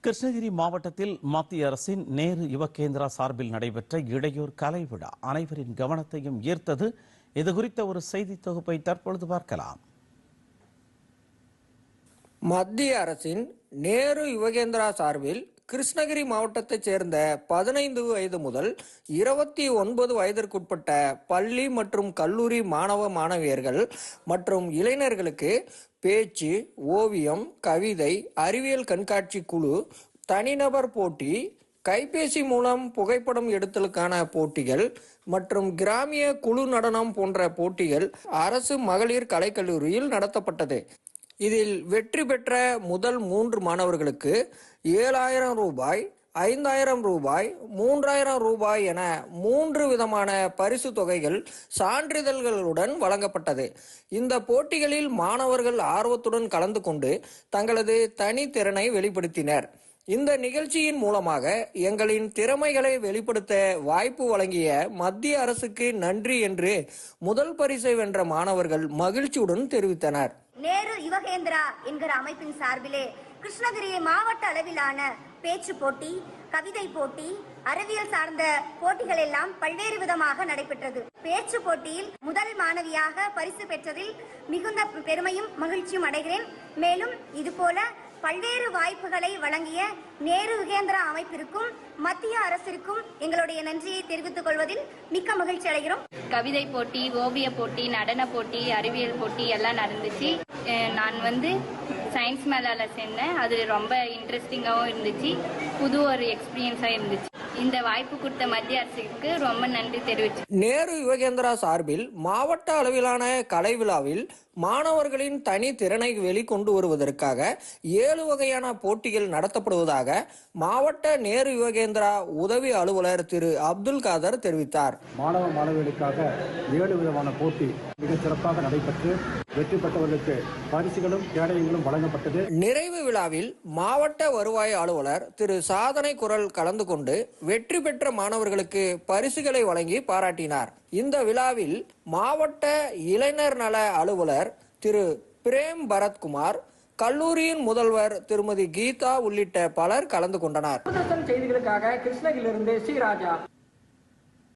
கிருஷ்ணகிரி மாவட்டத்தில் மத்திய அரசின் நேரு யுவகேந்திரா சார்பில் நடைபெற்ற இளையோர் கலை விழா அனைவரின் கவனத்தையும் ஈர்த்தது. இதுகுறித்த ஒரு செய்தி தொகுப்பை தற்பொழுது பார்க்கலாம். மத்திய அரசின் நேரு யுவகேந்திரா சார்பில் கிருஷ்ணகிரி மாவட்டத்தைச் சேர்ந்த 15 வயது முதல் 29 வயதிற்குட்பட்ட பள்ளி மற்றும் கல்லூரி மாணவ மாணவியர்கள் மற்றும் இளைஞர்களுக்கு பேச்சு, ஓவியம், கவிதை, அறிவியல் கண்காட்சி குழு, தனிநபர் போட்டி, கைபேசி மூலம் புகைப்படம் எடுத்தலுக்கான போட்டிகள் மற்றும் கிராமிய குழு நடனம் போன்ற போட்டிகள் அரசு மகளிர் கலைக்கல்லூரியில் நடத்தப்பட்டது. இதில் வெற்றி பெற்ற முதல் 3 மாணவர்களுக்கு 7,000 ரூபாய், 5,000 ரூபாய், 3,000 ரூபாய் என 3 விதமான பரிசு தொகைகள் சான்றிதழ்களுடன் வழங்கப்பட்டது. இந்த போட்டிகளில் மாணவர்கள் ஆர்வத்துடன் கலந்து கொண்டு தங்களது தனித்திறனை வெளிப்படுத்தினர். இந்த நிகழ்ச்சியின் மூலமாக எங்களின் திறமைகளை வெளிப்படுத்த வாய்ப்பு வழங்கிய மத்திய அரசுக்கு நன்றி என்று முதல் பரிசை வென்ற மாணவர்கள் மகிழ்ச்சியுடன் தெரிவித்தனர். நேரு யுவகேந்திரா என்கிற அமைப்பின் சார்பிலே கிருஷ்ணகிரி மாவட்ட அளவிலான பேச்சு போட்டி, கவிதை போட்டி, அறிவியல் சார்ந்த போட்டிகள் எல்லாம் பல்வேறு விதமாக நடைபெற்றது. பேச்சு போட்டியில் முதல் மாணவியாக பரிசு பெற்றதில் மிகுந்த பெருமையும் மகிழ்ச்சியும் அடைகிறேன். மேலும் இதுபோல பல்வேறு வாய்ப்புகளை வழங்கிய நேரு யுகேந்திரா அமைப்பிற்கும் மத்திய அரசிற்கும் எங்களுடைய நன்றியை தெரிவித்துக் கொள்வதில் மிக்க மகிழ்ச்சி அடைகிறோம். கவிதை போட்டி, ஓவிய போட்டி, நடன போட்டி, அறிவியல் போட்டி எல்லாம் நடந்துச்சு. நான் சயின்ஸ் மேலால சேர்ந்தேன். அது ரொம்ப இன்ட்ரெஸ்டிங்காகவும் இருந்துச்சு. புது ஒரு எக்ஸ்பீரியன்ஸாக இருந்துச்சு. இந்த வாய்ப்பு கொடுத்த மத்திய அரசுக்கு ரொம்ப நன்றி தெரிவிச்சு. நேரு யுவகேந்திரா சார்பில் மாவட்ட அளவிலான கலை விழாவில் மாணவர்களின் தனி திறனை வெளிக்கொண்டு வருவதற்காக 7 வகையான போட்டிகள் நடத்தப்படுவதாக மாவட்ட நேரு யுவகேந்திரா உதவி அலுவலர் திரு அப்துல் காதர் தெரிவித்தார். மாணவ மாணவிகளுக்காக 7 விதமான போட்டி மிக சிறப்பாக நடைபெற்று வெற்றி பெற்றவர்களுக்கு பரிசுகளும் கேடயங்களும் வழங்கப்பட்டது. நிறைவு விழாவில் மாவட்ட வருவாய் அலுவலர் திரு சாதனை குரல் கலந்து கொண்டு வெற்றி பெற்ற மாணவர்களுக்கு பரிசுகளை வழங்கி பாராட்டினார். இந்த விழாவில் மாவட்ட இளைஞர் நல அலுவலர் திரு பிரேம் பரத்குமார், கல்லூரியின் முதல்வர் திருமதி கீதா உள்ளிட்ட பலர் கலந்து கொண்டனர். செய்திகளுக்காக கிருஷ்ணகிரியிலிருந்து சி ராஜா.